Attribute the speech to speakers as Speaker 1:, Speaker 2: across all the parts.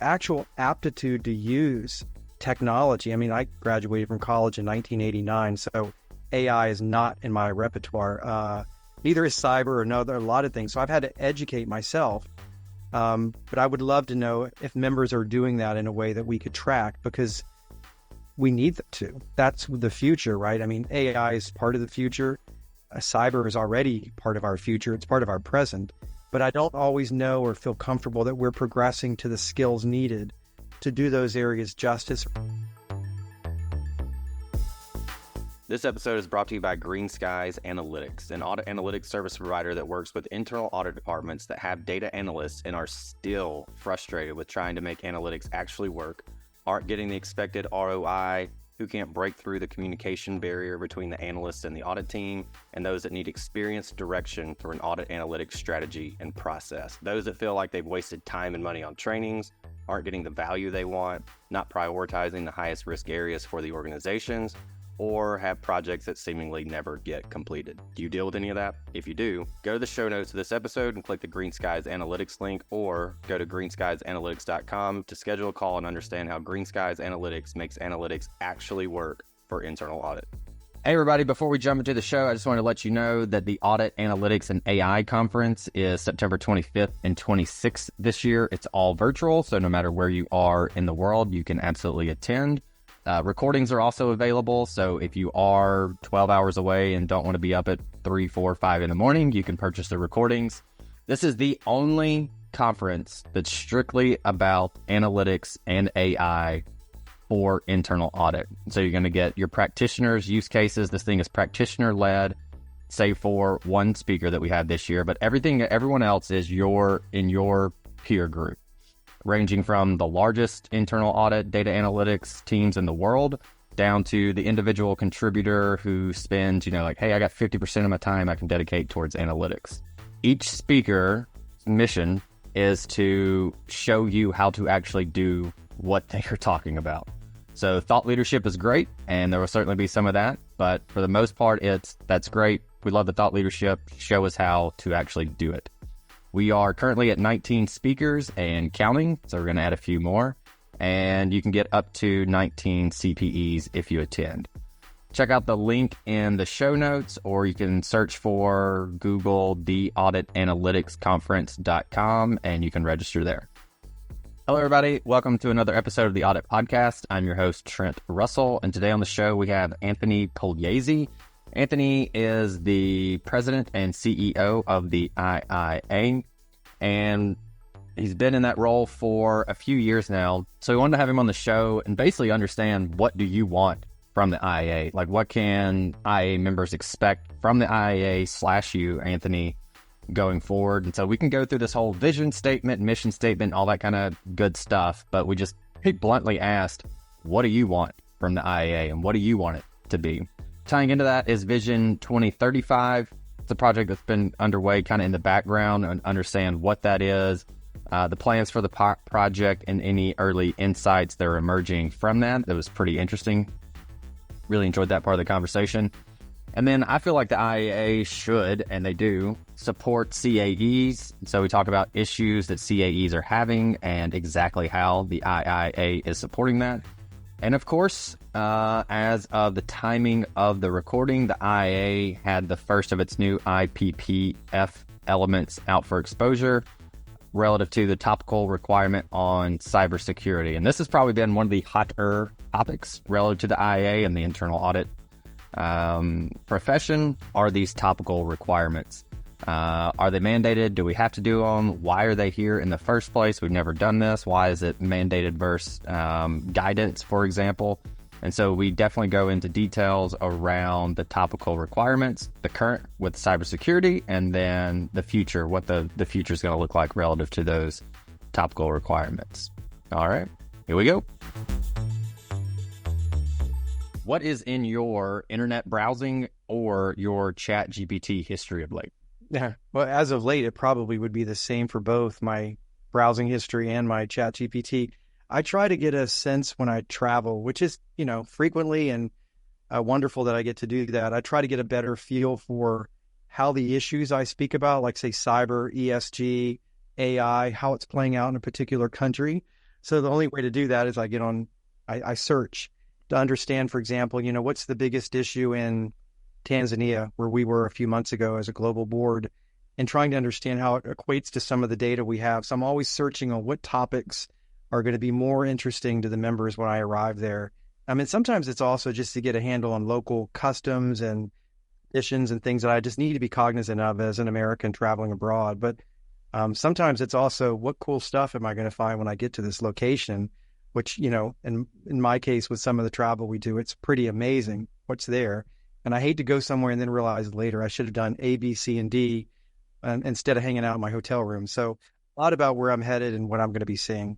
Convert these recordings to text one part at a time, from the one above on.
Speaker 1: actual aptitude to use technology. I mean, I graduated from college in 1989, so AI is not in my repertoire. Neither is cyber or a lot of things. So I've had to educate myself. But I would love to know if members are doing that in a way that we could track, because we need them to. That's the future, right? I mean, AI is part of the future. Cyber is already part of our future. It's part of our present. But I don't always know or feel comfortable that we're progressing to the skills needed to do those areas justice.
Speaker 2: This episode is brought to you by Greenskies Analytics, an audit analytics service provider that works with internal audit departments that have data analysts and are still frustrated with trying to make analytics actually work, aren't getting the expected ROI, who can't break through the communication barrier between the analysts and the audit team, and those that need experienced direction for an audit analytics strategy and process. Those that feel like they've wasted time and money on trainings, aren't getting the value they want, not prioritizing the highest risk areas for the organizations, or have projects that seemingly never get completed. Do you deal with any of that? If you do, go to the show notes of this episode and click the Greenskies Analytics link, or go to greenskiesanalytics.com to schedule a call and understand how Greenskies Analytics makes analytics actually work for internal audit. Hey everybody, before we jump into the show, I just want to let you know that the Audit Analytics and AI Conference is September 25th and 26th this year. It's all virtual, so no matter where you are in the world, you can absolutely attend. Recordings are also available, so if you are 12 hours away and don't want to be up at 3, 4, 5 in the morning, you can purchase the recordings. This is the only conference that's strictly about analytics and AI for internal audit. So you're going to get your practitioners' use cases. This thing is practitioner-led, save for one speaker that we had this year, but everyone else is in your peer group, ranging from the largest internal audit data analytics teams in the world down to the individual contributor who spends, hey, I got 50% of my time I can dedicate towards analytics. Each speaker's mission is to show you how to actually do what they are talking about. So thought leadership is great, and there will certainly be some of that, but for the most part, that's great. We love the thought leadership. Show us how to actually do it. We are currently at 19 speakers and counting, so we're going to add a few more, and you can get up to 19 CPEs if you attend. Check out the link in the show notes, or you can search for Google the auditanalyticsconference.com, and you can register there. Hello, everybody. Welcome to another episode of the Audit Podcast. I'm your host, Trent Russell, and today on the show we have Anthony Pugliese. Anthony is the president and CEO of the IIA, and he's been in that role for a few years now. So we wanted to have him on the show and basically understand, what do you want from the IIA? Like, what can IIA members expect from the IIA/you, Anthony, going forward? And so we can go through this whole vision statement, mission statement, all that kind of good stuff. But we just bluntly asked, what do you want from the IIA, and what do you want it to be? Tying into that is Vision 2035. It's a project that's been underway kind of in the background, and understand what that is, the plans for the project, and any early insights that are emerging from that. That was pretty interesting. Really enjoyed that part of the conversation. And then I feel like the IIA should, and they do, support CAEs. So we talk about issues that CAEs are having and exactly how the IIA is supporting that. And of course, as of the timing of the recording, the IIA had the first of its new IPPF elements out for exposure relative to the topical requirement on cybersecurity. And this has probably been one of the hotter topics relative to the IIA and the internal audit profession. Are these topical requirements? Are they mandated? Do we have to do them? Why are they here in the first place? We've never done this. Why is it mandated versus guidance, for example? And so we definitely go into details around the topical requirements, the current with cybersecurity, and then the future, what the future is going to look like relative to those topical requirements. All right, here we go. What is in your internet browsing or your ChatGPT history of late?
Speaker 1: Yeah, well, as of late, it probably would be the same for both my browsing history and my ChatGPT. I try to get a sense when I travel, which is, frequently, and wonderful that I get to do that. I try to get a better feel for how the issues I speak about, like say cyber, ESG, AI, how it's playing out in a particular country. So the only way to do that is I search to understand, for example, what's the biggest issue in Tanzania, where we were a few months ago as a global board, and trying to understand how it equates to some of the data we have. So I'm always searching on what topics are going to be more interesting to the members when I arrive there. I mean, sometimes it's also just to get a handle on local customs and traditions and things that I just need to be cognizant of as an American traveling abroad. But sometimes it's also what cool stuff am I going to find when I get to this location, which, in my case, with some of the travel we do, it's pretty amazing what's there. And I hate to go somewhere and then realize later I should have done A, B, C, and D instead of hanging out in my hotel room. So a lot about where I'm headed and what I'm going to be seeing.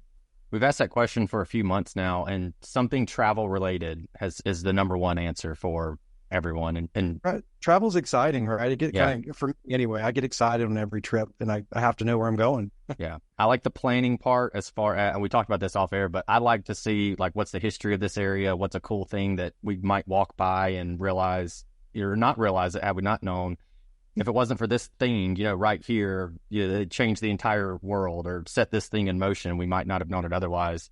Speaker 2: We've asked that question for a few months now, and something travel related is the number one answer for everyone. And
Speaker 1: travel's exciting, right? I get for me anyway, I get excited on every trip, and I have to know where I'm going.
Speaker 2: Yeah. I like the planning part as far as, and we talked about this off air, but I like to see like what's the history of this area, what's a cool thing that we might walk by and realize or not realize it had we not known. If it wasn't for this thing, right here, it changed the entire world or set this thing in motion. We might not have known it otherwise.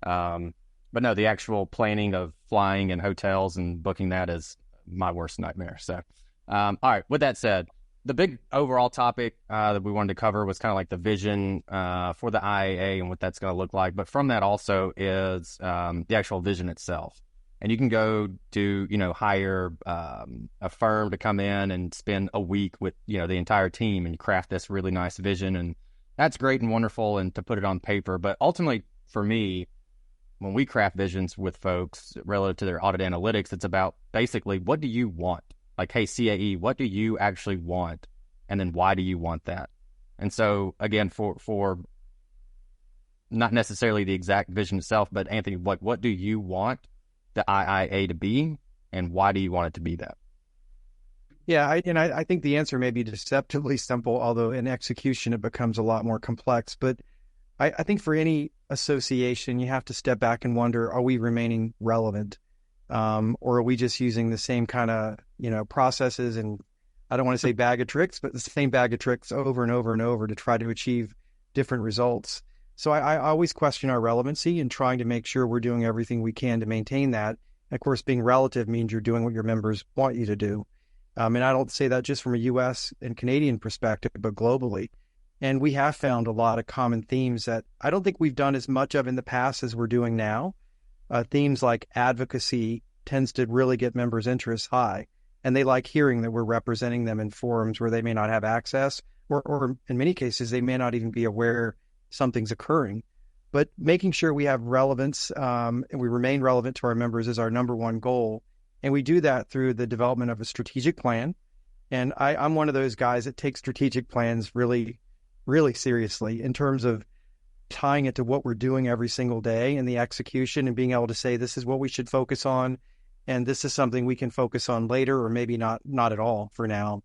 Speaker 2: But no, the actual planning of flying and hotels and booking that is my worst nightmare. So, all right, with that said, the big overall topic that we wanted to cover was kind of like the vision for the IIA and what that's going to look like. But from that also is the actual vision itself. And you can go do, hire a firm to come in and spend a week with, the entire team and craft this really nice vision. And that's great and wonderful and to put it on paper. But ultimately, for me, when we craft visions with folks relative to their audit analytics, it's about basically, what do you want? Like, hey, CAE, what do you actually want? And then why do you want that? And so, again, for not necessarily the exact vision itself, but Anthony, what do you want the IIA to be, and why do you want it to be that?
Speaker 1: Yeah, I think the answer may be deceptively simple, although in execution it becomes a lot more complex. But I think for any association, you have to step back and wonder, are we remaining relevant? Or are we just using the same kind of, processes and I don't want to say bag of tricks, but the same bag of tricks over and over and over to try to achieve different results. So I always question our relevancy and trying to make sure we're doing everything we can to maintain that. And of course, being relative means you're doing what your members want you to do. And I don't say that just from a U.S. and Canadian perspective, but globally. And we have found a lot of common themes that I don't think we've done as much of in the past as we're doing now. Themes like advocacy tends to really get members' interest high. And they like hearing that we're representing them in forums where they may not have access, or in many cases, they may not even be aware something's occurring. But making sure we have relevance and we remain relevant to our members is our number one goal. And we do that through the development of a strategic plan. And I'm one of those guys that takes strategic plans really, really seriously in terms of tying it to what we're doing every single day and the execution and being able to say, this is what we should focus on. And this is something we can focus on later, or maybe not at all for now.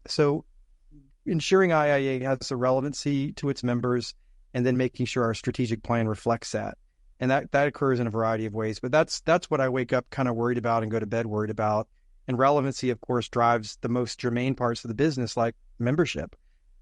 Speaker 1: So ensuring IIA has a relevancy to its members and then making sure our strategic plan reflects that. And that occurs in a variety of ways. But that's what I wake up kind of worried about and go to bed worried about. And relevancy, of course, drives the most germane parts of the business, like membership.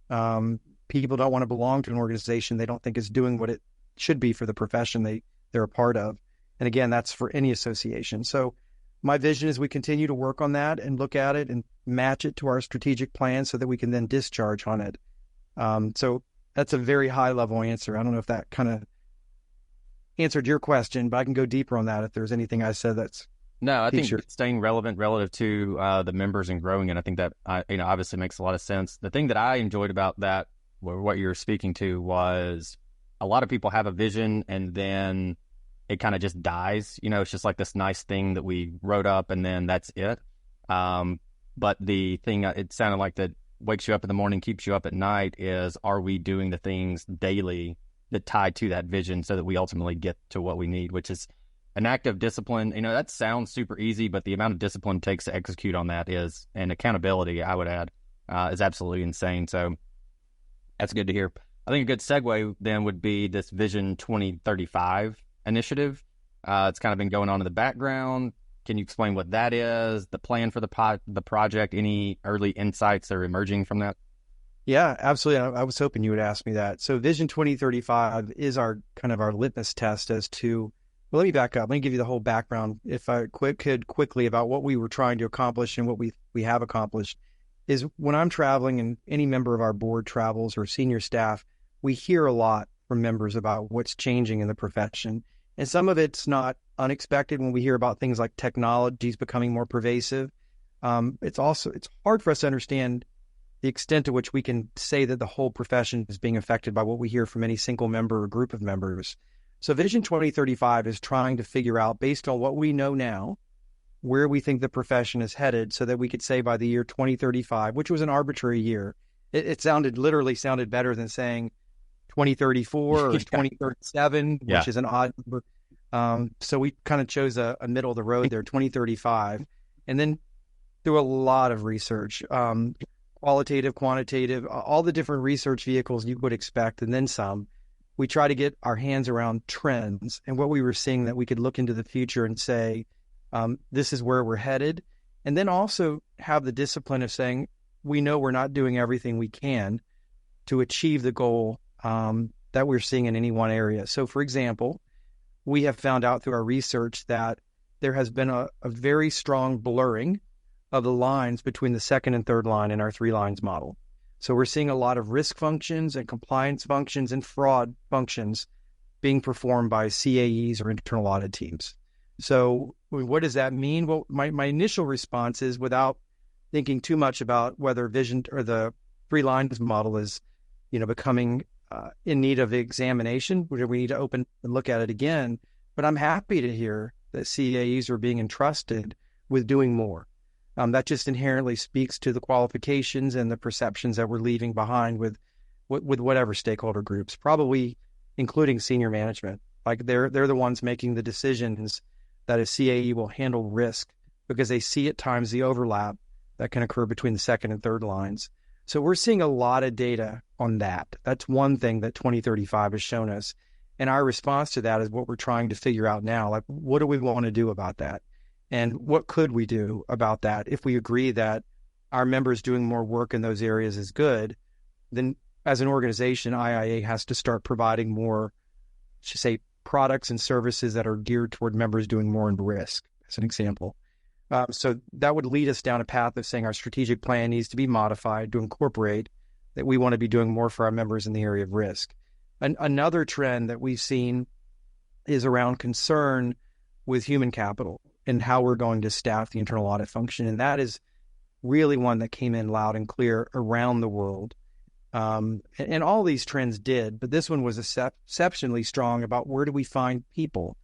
Speaker 1: People don't want to belong to an organization they don't think is doing what it should be for the profession they're a part of. And again, that's for any association. So my vision is we continue to work on that and look at it and match it to our strategic plan so that we can then discharge on it. So that's a very high level answer. I don't know if that kind of answered your question, but I can go deeper on that if there's anything I said that's
Speaker 2: No, I think staying relevant relative to the members and growing it, I think that obviously makes a lot of sense. The thing that I enjoyed about that, what you're speaking to, was a lot of people have a vision and then it kind of just dies. It's just like this nice thing that we wrote up and then that's it. But the thing it sounded like that wakes you up in the morning, keeps you up at night is, are we doing the things daily that tie to that vision so that we ultimately get to what we need, which is an act of discipline. That sounds super easy, but the amount of discipline it takes to execute on that and accountability, I would add, is absolutely insane. So that's good to hear. I think a good segue then would be this Vision 2035 initiative. It's kind of been going on in the background. Can you explain what that is, the plan for the project, any early insights that are emerging from that?
Speaker 1: Yeah, absolutely. I was hoping you would ask me that. So Vision 2035 is our kind of our litmus test as to, well, let me back up. Let me give you the whole background, if I could quickly, about what we were trying to accomplish and what we have accomplished. Is when I'm traveling and any member of our board travels or senior staff, we hear a lot from members about what's changing in the profession. And some of it's not unexpected when we hear about things like technologies becoming more pervasive. It's hard for us to understand the extent to which we can say that the whole profession is being affected by what we hear from any single member or group of members. So Vision 2035 is trying to figure out, based on what we know now, where we think the profession is headed so that we could say by the year 2035, which was an arbitrary year, it literally sounded better than saying 2034 or 2037,
Speaker 2: Yeah.
Speaker 1: which is an odd number. So we kind of chose a middle of the road there, 2035. And then through a lot of research, qualitative, quantitative, all the different research vehicles you would expect, and then some, we try to get our hands around trends and what we were seeing that we could look into the future and say, this is where we're headed. And then also have the discipline of saying, we know we're not doing everything we can to achieve the goal that we're seeing in any one area. So for example, we have found out through our research that there has been a very strong blurring of the lines between the second and third line in our 3 lines model. So we're seeing a lot of risk functions and compliance functions and fraud functions being performed by CAEs or internal audit teams. So what does that mean? Well, my initial response is, without thinking too much about whether vision or the 3 lines model is, becoming in need of examination, where we need to open and look at it again. But I'm happy to hear that CAEs are being entrusted with doing more. That just inherently speaks to the qualifications and the perceptions that we're leaving behind with whatever stakeholder groups, probably including senior management. Like they're the ones making the decisions that a CAE will handle risk, because they see at times the overlap that can occur between the second and third lines. So we're seeing a lot of data on that. That's one thing that 2035 has shown us. And our response to that is what we're trying to figure out now. Like, what do we want to do about that? And what could we do about that? If we agree that our members doing more work in those areas is good, then as an organization, IIA has to start providing more, say, products and services that are geared toward members doing more in risk, as an example. So that would lead us down a path of saying our strategic plan needs to be modified to incorporate that we want to be doing more for our members in the area of risk. Another trend that we've seen is around concern with human capital and how we're going to staff the internal audit function. And that is really one that came in loud and clear around the world. And all these trends did, but this one was exceptionally strong about where do we find people.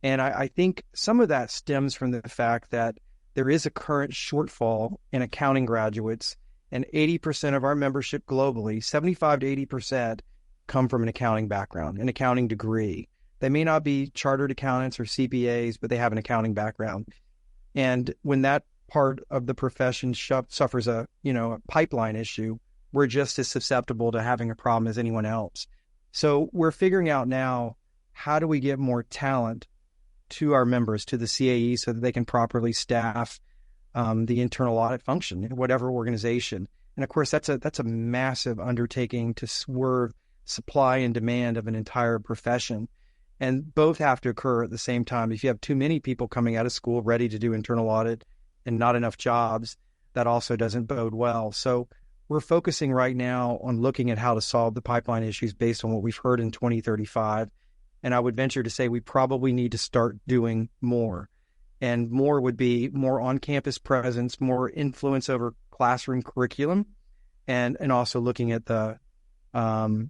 Speaker 1: And I think some of that stems from the fact that there is a current shortfall in accounting graduates, and 80% of our membership globally, 75 to 80%, come from an accounting background, an accounting degree. They may not be chartered accountants or CPAs, but they have an accounting background. And when that part of the profession suffers a pipeline issue, we're just as susceptible to having a problem as anyone else. So we're figuring out now, how do we get more talent to our members, to the CAE, so that they can properly staff the internal audit function in whatever organization. And of course, that's a massive undertaking to swerve supply and demand of an entire profession. And both have to occur at the same time. If you have too many people coming out of school ready to do internal audit and not enough jobs, that also doesn't bode well. So we're focusing right now on looking at how to solve the pipeline issues based on what we've heard in 2035. And I would venture to say we probably need to start doing more. And more would be more on-campus presence, more influence over classroom curriculum, and also looking at the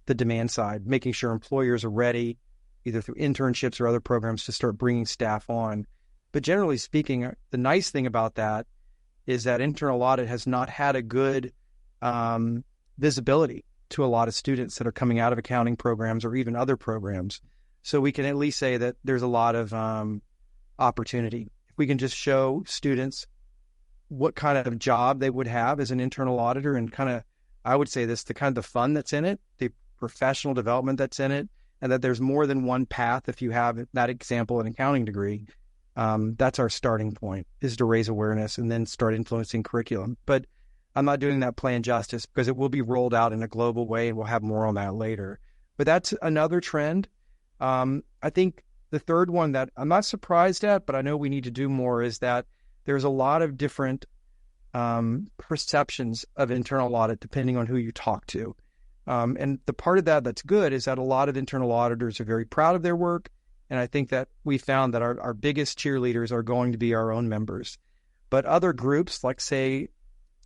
Speaker 1: demand side, making sure employers are ready, either through internships or other programs, to start bringing staff on. But generally speaking, the nice thing about that is that internal audit has not had a good visibility to a lot of students that are coming out of accounting programs or even other programs. So we can at least say that there's a lot of opportunity. If we can just show students what kind of job they would have as an internal auditor, and kind of, I would say this, the kind of the fun that's in it, the professional development that's in it, and that there's more than one path if you have that example, an accounting degree. That's our starting point, is to raise awareness and then start influencing curriculum. But I'm not doing that plan justice because it will be rolled out in a global way, and we'll have more on that later. But that's another trend. I think the third one that I'm not surprised at, but I know we need to do more, is that there's a lot of different perceptions of internal audit depending on who you talk to. And the part of that that's good is that a lot of internal auditors are very proud of their work. And I think that we found that our biggest cheerleaders are going to be our own members. But other groups, like say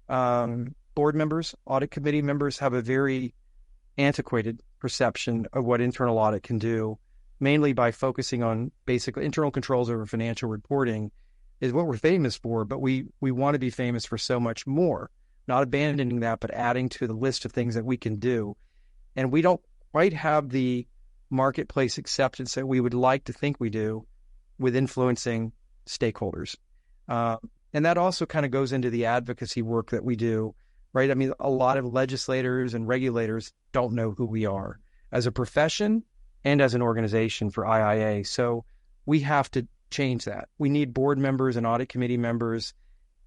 Speaker 1: board members, audit committee members, have a very antiquated perception of what internal audit can do, mainly by focusing on basically internal controls over financial reporting is what we're famous for, but we want to be famous for so much more, not abandoning that, but adding to the list of things that we can do. And we don't quite have the marketplace acceptance that we would like to think we do with influencing stakeholders. And that also kind of goes into the advocacy work that we do, right? I mean, a lot of legislators and regulators don't know who we are as a profession and as an organization for IIA. So we have to change that. We need board members and audit committee members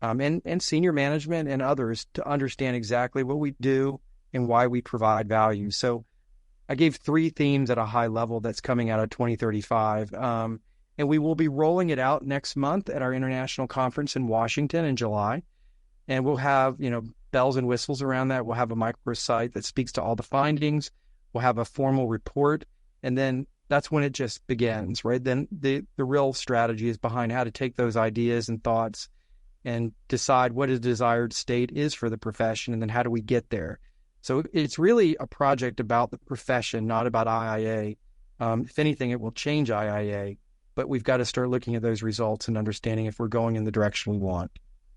Speaker 1: and senior management and others to understand exactly what we do and why we provide value. So I gave 3 themes at a high level that's coming out of 2035. And we will be rolling it out next month at our international conference in Washington in July. And we'll have, bells and whistles around that. We'll have a microsite that speaks to all the findings. We'll have a formal report. And then that's when it just begins, right? Then the real strategy is behind how to take those ideas and thoughts and decide what a desired state is for the profession, and then how do we get there? So it's really a project about the profession, not about IIA. If anything, it will change IIA, but we've got to start looking at those results and understanding if we're going in the direction we want.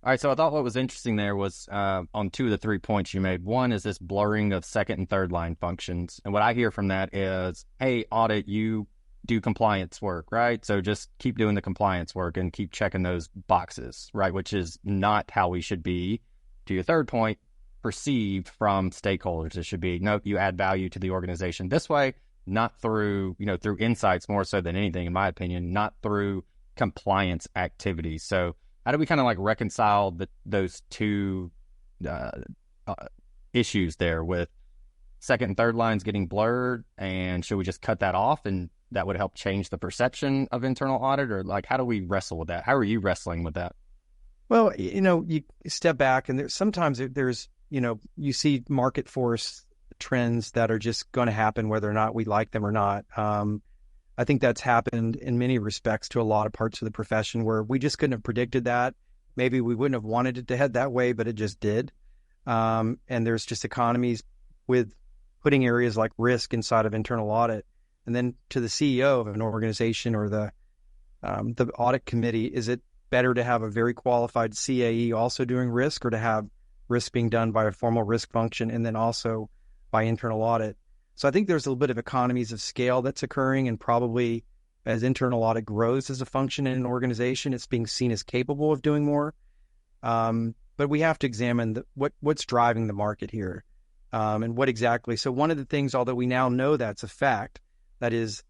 Speaker 2: All right, so I thought what was interesting there was on 2 of the 3 points you made. One is this blurring of second and third line functions. And what I hear from that is, hey, audit, you do compliance work, right? So just keep doing the compliance work and keep checking those boxes, right? Which is not how we should be, to your third point, perceived from stakeholders. It should be, nope, you add value to the organization this way, not through, through insights more so than anything, in my opinion, not through compliance activities. So how do we kind of like reconcile those 2 issues there with second and third lines getting blurred? And should we just cut that off and that would help change the perception of internal audit? Or like, how do we wrestle with that? How are you wrestling with that?
Speaker 1: Well, you step back and sometimes there's, you see market force trends that are just going to happen whether or not we like them or not. I think that's happened in many respects to a lot of parts of the profession where we just couldn't have predicted that. Maybe we wouldn't have wanted it to head that way, but it just did. And there's just economies with putting areas like risk inside of internal audit. And then to the CEO of an organization or the audit committee, is it better to have a very qualified CAE also doing risk, or to have risk being done by a formal risk function and then also by internal audit? So I think there's a little bit of economies of scale that's occurring, and probably as internal audit grows as a function in an organization, it's being seen as capable of doing more. But we have to examine what's driving the market here and what exactly. So one of the things, although we now know that's a fact, that is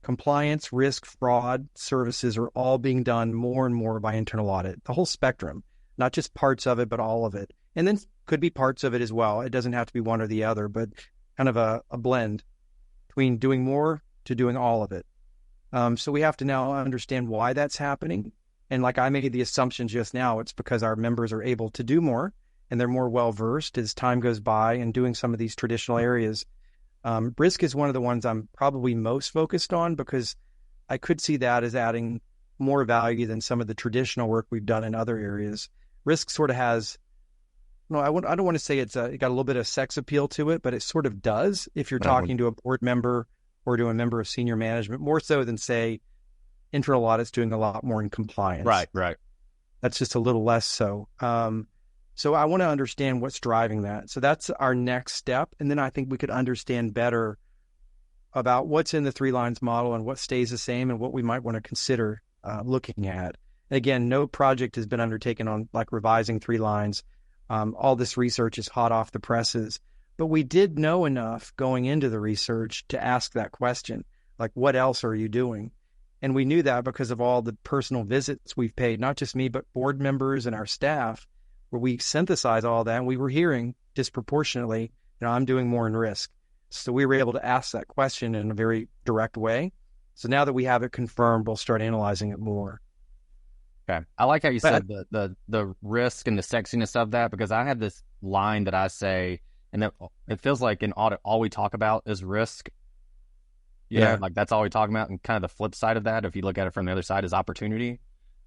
Speaker 1: compliance, risk, fraud services are all being done more and more by internal audit, the whole spectrum, not just parts of it, but all of it. And then could be parts of it as well. It doesn't have to be one or the other, but kind of a blend between doing more to doing all of it. So we have to now understand why that's happening. And like I made the assumption just now, it's because our members are able to do more and they're more well-versed as time goes by and doing some of these traditional areas. Risk is one of the ones I'm probably most focused on because I could see that as adding more value than some of the traditional work we've done in other areas. Risk sort of has, I don't want to say it got a little bit of sex appeal to it, but it sort of does if you're talking to a board member or to a member of senior management, more so than, say, internal audit's doing a lot more in compliance.
Speaker 2: Right.
Speaker 1: That's just a little less so. So I want to understand what's driving that. So that's our next step. And then I think we could understand better about what's in the 3 lines model and what stays the same and what we might want to consider looking at. And again, no project has been undertaken on like revising 3 lines. All this research is hot off the presses, but we did know enough going into the research to ask that question, like, what else are you doing? And we knew that because of all the personal visits we've paid, not just me, but board members and our staff, where we synthesize all that, and we were hearing disproportionately, I'm doing more in risk. So we were able to ask that question in a very direct way. So now that we have it confirmed, we'll start analyzing it more.
Speaker 2: Okay. I like how you said the risk and the sexiness of that, because I have this line that I say, and it feels like in audit, all we talk about is risk. Yeah. Like that's all we talk about. And kind of the flip side of that, if you look at it from the other side, is opportunity.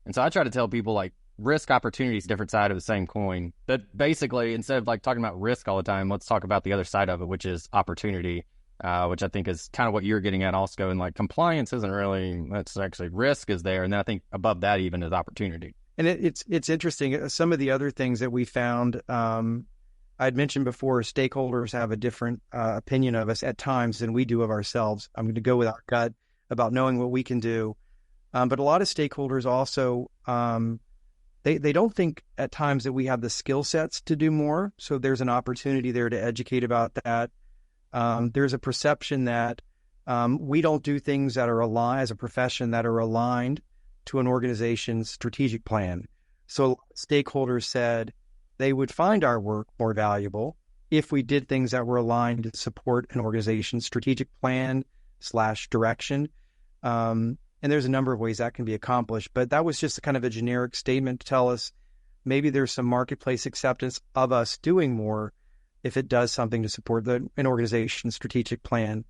Speaker 2: And so I try to tell people like risk, opportunity is a different side of the same coin. That basically, instead of like talking about risk all the time, let's talk about the other side of it, which is opportunity, which I think is kind of what you're getting at also. And like compliance isn't really, that's actually risk is there. And then I think above that even is opportunity.
Speaker 1: And it's interesting. Some of the other things that we found, I'd mentioned before, stakeholders have a different opinion of us at times than we do of ourselves. I'm going to go with our gut about knowing what we can do. But a lot of stakeholders also, they don't think at times that we have the skill sets to do more. So there's an opportunity there to educate about that. There's a perception that we don't do things that are aligned as a profession that are aligned to an organization's strategic plan. So stakeholders said they would find our work more valuable if we did things that were aligned to support an organization's strategic plan / direction. And there's a number of ways that can be accomplished, but that was just kind of a generic statement to tell us maybe there's some marketplace acceptance of us doing more if it does something to support an organization's strategic plan.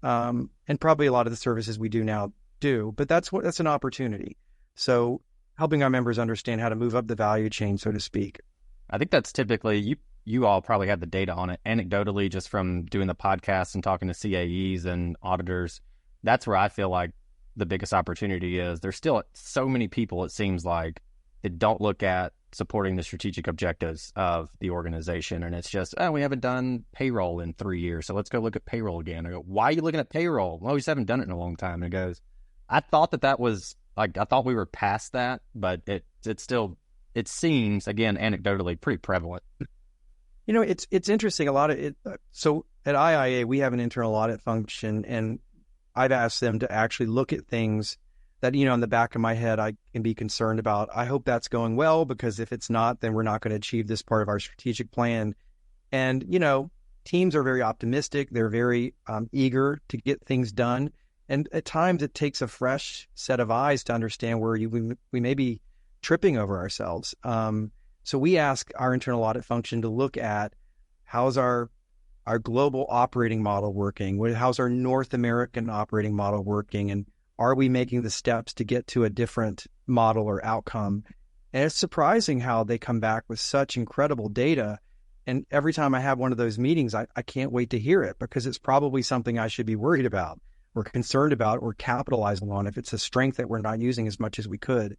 Speaker 1: And probably a lot of the services we do now do, but that's an opportunity. So helping our members understand how to move up the value chain, so to speak.
Speaker 2: I think that's typically, you all probably have the data on it anecdotally, just from doing the podcast and talking to CAEs and auditors. That's where I feel like the biggest opportunity is. There's still so many people, it seems like, that don't look at supporting the strategic objectives of the organization. And it's just, we haven't done payroll in 3 years, so let's go look at payroll again. I go, why are you looking at payroll? Well, we just haven't done it in a long time. And it goes, I thought that was like, I thought we were past that, but it's still, it seems, again, anecdotally, pretty prevalent.
Speaker 1: It's interesting. A lot of it. So at IIA, we have an internal audit function, and I've asked them to actually look at things that, in the back of my head, I can be concerned about. I hope that's going well, because if it's not, then we're not going to achieve this part of our strategic plan. And, teams are very optimistic. They're very eager to get things done. And at times it takes a fresh set of eyes to understand where we may be tripping over ourselves. So we ask our internal audit function to look at how's our global operating model working? How's our North American operating model working? And are we making the steps to get to a different model or outcome? And it's surprising how they come back with such incredible data. And every time I have one of those meetings, I can't wait to hear it, because it's probably something I should be worried about or concerned about or capitalizing on if it's a strength that we're not using as much as we could.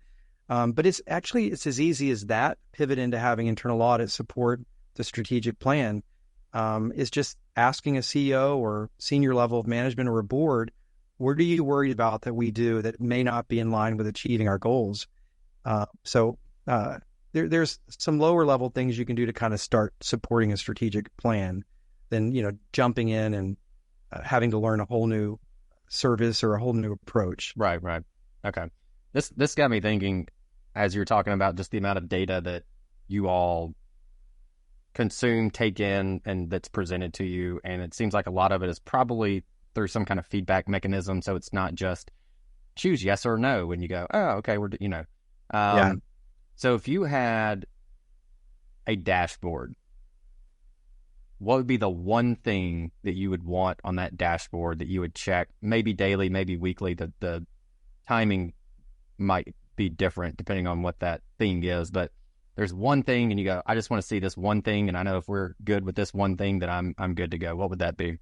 Speaker 1: But it's as easy as that. Pivot into having internal audit support the strategic plan. Is just asking a CEO or senior level of management or a board, what are you worried about that we do that may not be in line with achieving our goals? There's some lower level things you can do to kind of start supporting a strategic plan than, jumping in and having to learn a whole new service or a whole new approach.
Speaker 2: Right. Okay. This got me thinking, as you're talking about just the amount of data that you all consume, take in, and that's presented to you. And it seems like a lot of it is probably through some kind of feedback mechanism. So it's not just choose yes or no when you go, oh, okay,
Speaker 1: Yeah.
Speaker 2: So if you had a dashboard, what would be the one thing that you would want on that dashboard that you would check, maybe daily, maybe weekly? The timing might be different depending on what that thing is, but there's one thing and you go, I just want to see this one thing, and I know if we're good with this one thing, then I'm good to go. What would that be?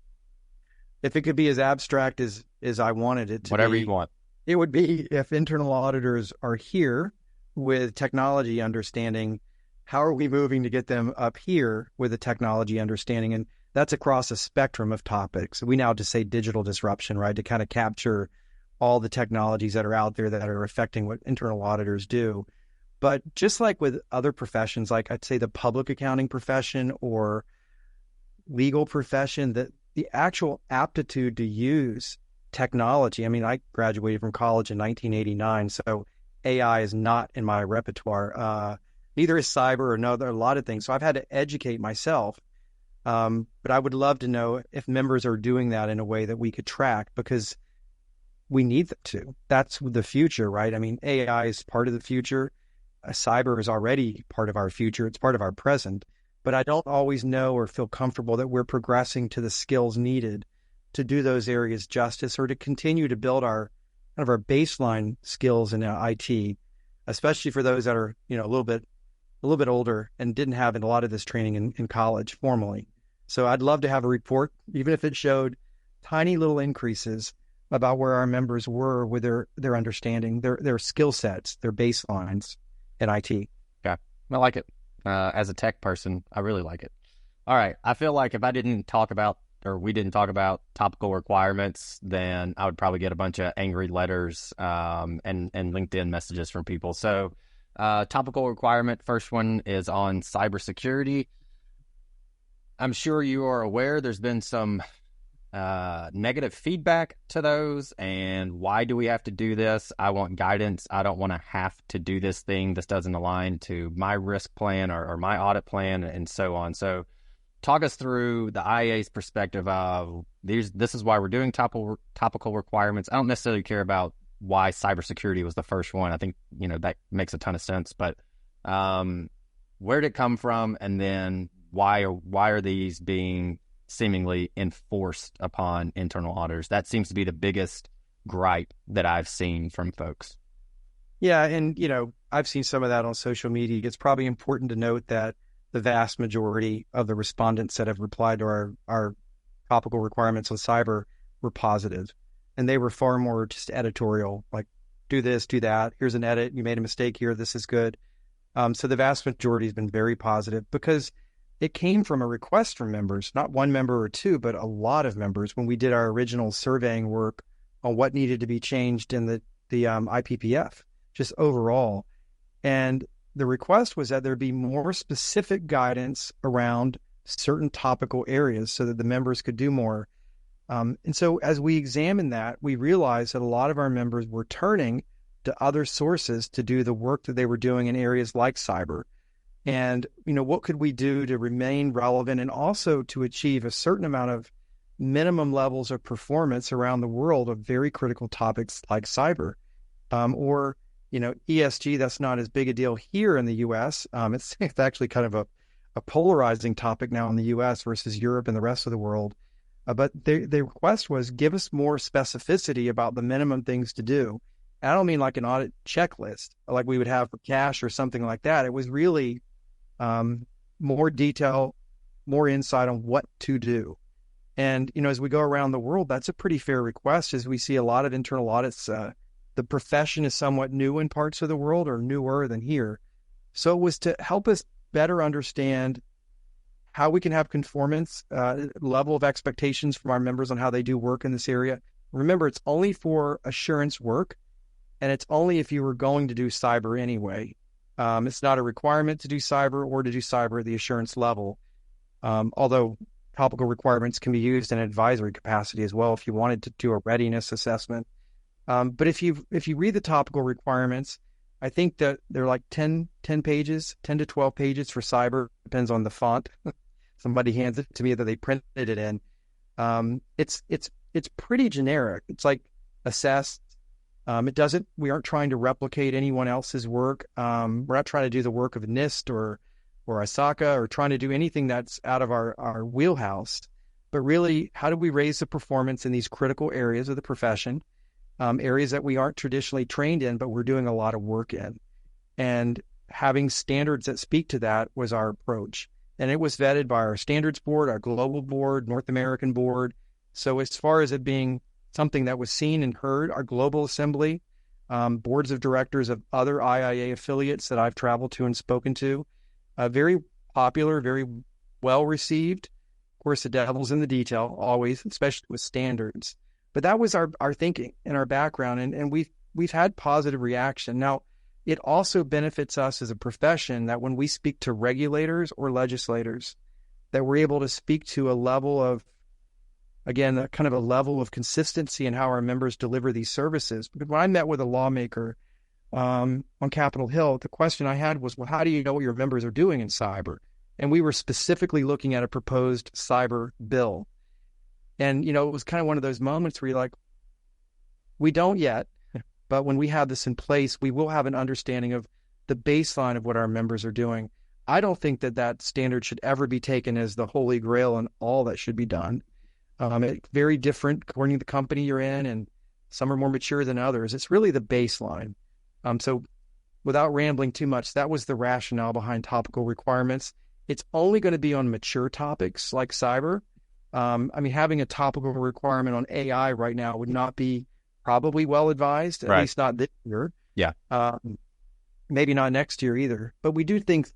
Speaker 1: If it could be as abstract as I wanted it to
Speaker 2: Whatever
Speaker 1: be,
Speaker 2: you want.
Speaker 1: it would be if internal auditors are here with technology understanding, how are we moving to get them up here with a technology understanding? And that's across a spectrum of topics. We now just say digital disruption, right? To kind of capture all the technologies that are out there that are affecting what internal auditors do. But just like with other professions, like I'd say the public accounting profession or legal profession, that the actual aptitude to use technology. I mean, I graduated from college in 1989, so AI is not in my repertoire. neither is cyber or a lot of things. So I've had to educate myself. But I would love to know if members are doing that in a way that we could track, because we need them to. That's the future, right? I mean, AI is part of the future. Cyber is already part of our future. It's part of our present. But I don't always know or feel comfortable that we're progressing to the skills needed to do those areas justice, or to continue to build our kind of our baseline skills in IT, especially for those that are, a little bit older and didn't have a lot of this training in college formally. So I'd love to have a report, even if it showed tiny little increases about where our members were with their understanding, their skill sets, their baselines in IT.
Speaker 2: Yeah, I like it. As a tech person, I really like it. All right. I feel like if we didn't talk about topical requirements, then I would probably get a bunch of angry letters and LinkedIn messages from people. So topical requirement, first one is on cybersecurity. I'm sure you are aware there's been some negative feedback to those, and why do we have to do this? I want guidance. I don't want to have to do this thing. This doesn't align to my risk plan or my audit plan, and so on. So talk us through the IIA's perspective of this is why we're doing topical requirements. I don't necessarily care about why cybersecurity was the first one. I think, that makes a ton of sense, but where did it come from? And then why are these being seemingly enforced upon internal auditors? That seems to be the biggest gripe that I've seen from folks.
Speaker 1: Yeah. And, I've seen some of that on social media. It's probably important to note that the vast majority of the respondents that have replied to our topical requirements on cyber were positive. And they were far more just editorial, like, do this, do that. Here's an edit. You made a mistake here. This is good. So the vast majority has been very positive, because it came from a request from members, not one member or two, but a lot of members when we did our original surveying work on what needed to be changed in the IPPF, just overall. And the request was that there be more specific guidance around certain topical areas so that the members could do more. And so as we examined that, we realized that a lot of our members were turning to other sources to do the work that they were doing in areas like cyber. And, what could we do to remain relevant and also to achieve a certain amount of minimum levels of performance around the world of very critical topics like cyber, or ESG. That's not as big a deal here in the U.S. It's actually kind of a polarizing topic now in the U.S. versus Europe and the rest of the world. But the request was, give us more specificity about the minimum things to do. And I don't mean like an audit checklist like we would have for cash or something like that. It was really more detail, more insight on what to do. And, as we go around the world, that's a pretty fair request, as we see a lot of internal audits. The profession is somewhat new in parts of the world, or newer than here. So it was to help us better understand how we can have conformance, level of expectations from our members on how they do work in this area. Remember, it's only for assurance work, and it's only if you were going to do cyber anyway. It's not a requirement to do cyber or to do cyber at the assurance level, although topical requirements can be used in an advisory capacity as well if you wanted to do a readiness assessment. But if you read the topical requirements, I think that they're like 10 pages, 10 to 12 pages for cyber, depends on the font. Somebody hands it to me that they printed it in. It's pretty generic. It's like assess. We aren't trying to replicate anyone else's work. We're not trying to do the work of NIST or ISACA, or trying to do anything that's out of our wheelhouse, but really, how do we raise the performance in these critical areas of the profession, areas that we aren't traditionally trained in, but we're doing a lot of work in. And having standards that speak to that was our approach. And it was vetted by our standards board, our global board, North American board. So as far as it being something that was seen and heard, our global assembly, boards of directors of other IIA affiliates that I've traveled to and spoken to, very popular, very well received. Of course, the devil's in the detail always, especially with standards. But that was our thinking and our background, and we've had positive reaction. Now, it also benefits us as a profession that when we speak to regulators or legislators, that we're able to speak to a level of, again, a kind of a level of consistency in how our members deliver these services. Because when I met with a lawmaker on Capitol Hill, the question I had was, well, how do you know what your members are doing in cyber? And we were specifically looking at a proposed cyber bill. And, it was kind of one of those moments where you're like, we don't yet, but when we have this in place, we will have an understanding of the baseline of what our members are doing. I don't think that standard should ever be taken as the holy grail and all that should be done. It's very different according to the company you're in, and some are more mature than others. It's really the baseline. So without rambling too much, that was the rationale behind topical requirements. It's only going to be on mature topics like cyber. Having a topical requirement on AI right now would not be probably well advised, at least not this year.
Speaker 2: Yeah.
Speaker 1: Maybe not next year either. But we do think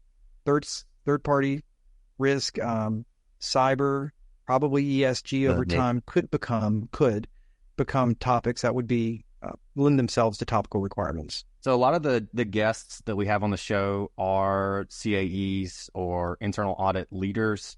Speaker 1: third-party risk, cyber, probably ESG over time could become topics that would be lend themselves to topical requirements.
Speaker 2: So a lot of the guests that we have on the show are CAEs or internal audit leaders.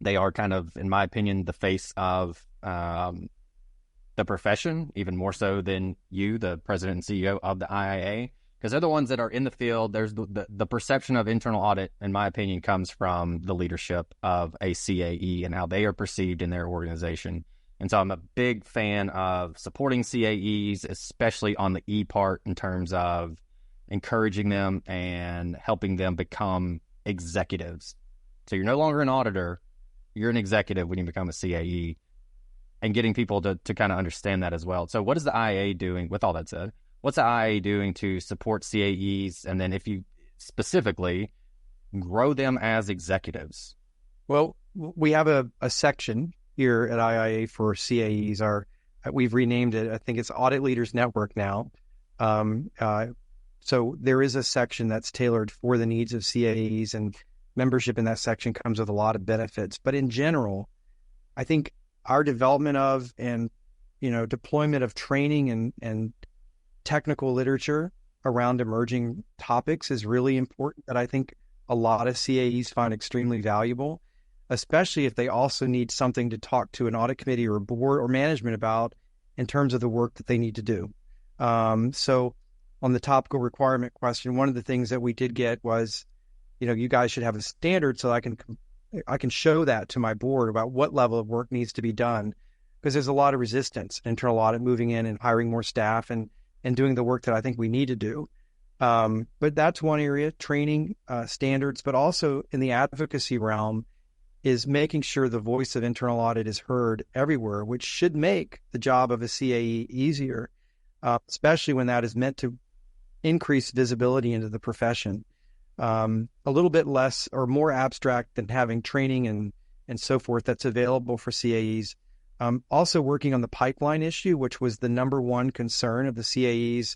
Speaker 2: They are kind of, in my opinion, the face of the profession, even more so than you, the president and CEO of the IIA, because they're the ones that are in the field. There's the perception of internal audit, in my opinion, comes from the leadership of a CAE and how they are perceived in their organization. And so I'm a big fan of supporting CAEs, especially on the E part, in terms of encouraging them and helping them become executives. So you're no longer an auditor, you're an executive when you become a CAE, and getting people to kind of understand that as well. So what is the IIA doing, with all that said, what's the IIA doing to support CAEs? And then if you specifically grow them as executives?
Speaker 1: Well, we have a section here at IIA for CAEs. We've renamed it. I think it's Audit Leaders Network now. So there is a section that's tailored for the needs of CAEs, and membership in that section comes with a lot of benefits. But in general, I think our development of and deployment of training and technical literature around emerging topics is really important, that I think a lot of CAEs find extremely valuable, especially if they also need something to talk to an audit committee or a board or management about in terms of the work that they need to do. So on the topical requirement question, one of the things that we did get was, you guys should have a standard so I can show that to my board about what level of work needs to be done, because there's a lot of resistance in internal audit moving in and hiring more staff and doing the work that I think we need to do. But that's one area, training, standards, but also in the advocacy realm is making sure the voice of internal audit is heard everywhere, which should make the job of a CAE easier, especially when that is meant to increase visibility into the profession. A little bit less or more abstract than having training and so forth that's available for CAEs. Also working on the pipeline issue, which was the number one concern of the CAEs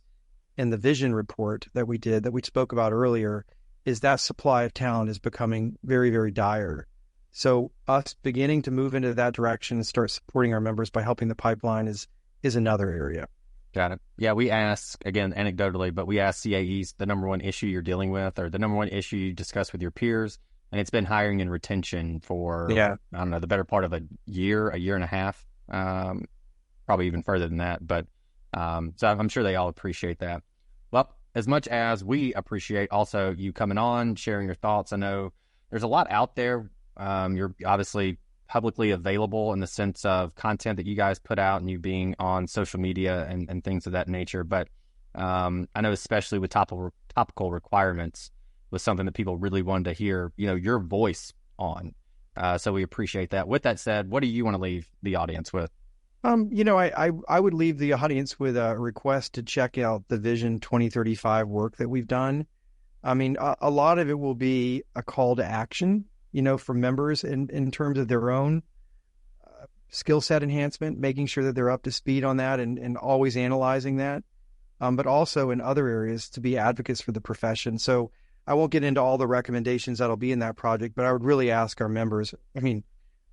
Speaker 1: in the vision report that we did, that we spoke about earlier, is that supply of talent is becoming very, very dire. So us beginning to move into that direction and start supporting our members by helping the pipeline is another area.
Speaker 2: Got it. Yeah, we ask, again, anecdotally, but we ask CAEs the number one issue you're dealing with or the number one issue you discuss with your peers. And it's been hiring and retention for, I don't know, the better part of a year and a half, probably even further than that. But so I'm sure they all appreciate that. Well, as much as we appreciate also you coming on, sharing your thoughts, I know there's a lot out there. You're obviously publicly available in the sense of content that you guys put out and you being on social media and things of that nature. But I know especially with topical requirements was something that people really wanted to hear, your voice on. So we appreciate that. With that said, what do you want to leave the audience with?
Speaker 1: I would leave the audience with a request to check out the Vision 2035 work that we've done. I mean, a lot of it will be a call to action, for members in terms of their own skill set enhancement, making sure that they're up to speed on that and always analyzing that, but also in other areas to be advocates for the profession. So I won't get into all the recommendations that'll be in that project, but I would really ask our members,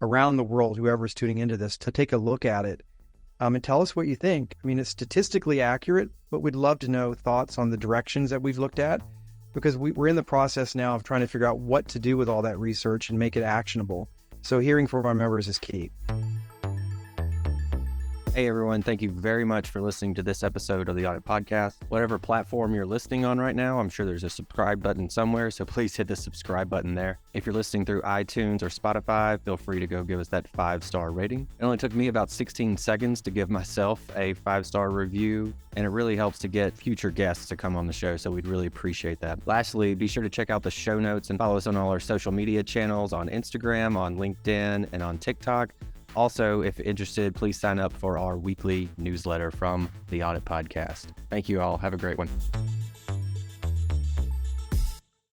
Speaker 1: around the world, whoever's tuning into this, to take a look at it and tell us what you think. It's statistically accurate, but we'd love to know thoughts on the directions that we've looked at, because we're in the process now of trying to figure out what to do with all that research and make it actionable. So hearing from our members is key.
Speaker 2: Hey everyone, thank you very much for listening to this episode of the Audit Podcast. Whatever platform you're listening on right now, I'm sure there's a subscribe button somewhere, so please hit the subscribe button there. If you're listening through iTunes or Spotify, feel free to go give us that 5-star rating. It only took me about 16 seconds to give myself a 5-star review, and it really helps to get future guests to come on the show, so we'd really appreciate that. Lastly, be sure to check out the show notes and follow us on all our social media channels on Instagram, on LinkedIn, and on TikTok. Also, if interested, please sign up for our weekly newsletter from the Audit Podcast. Thank you all. Have a great one.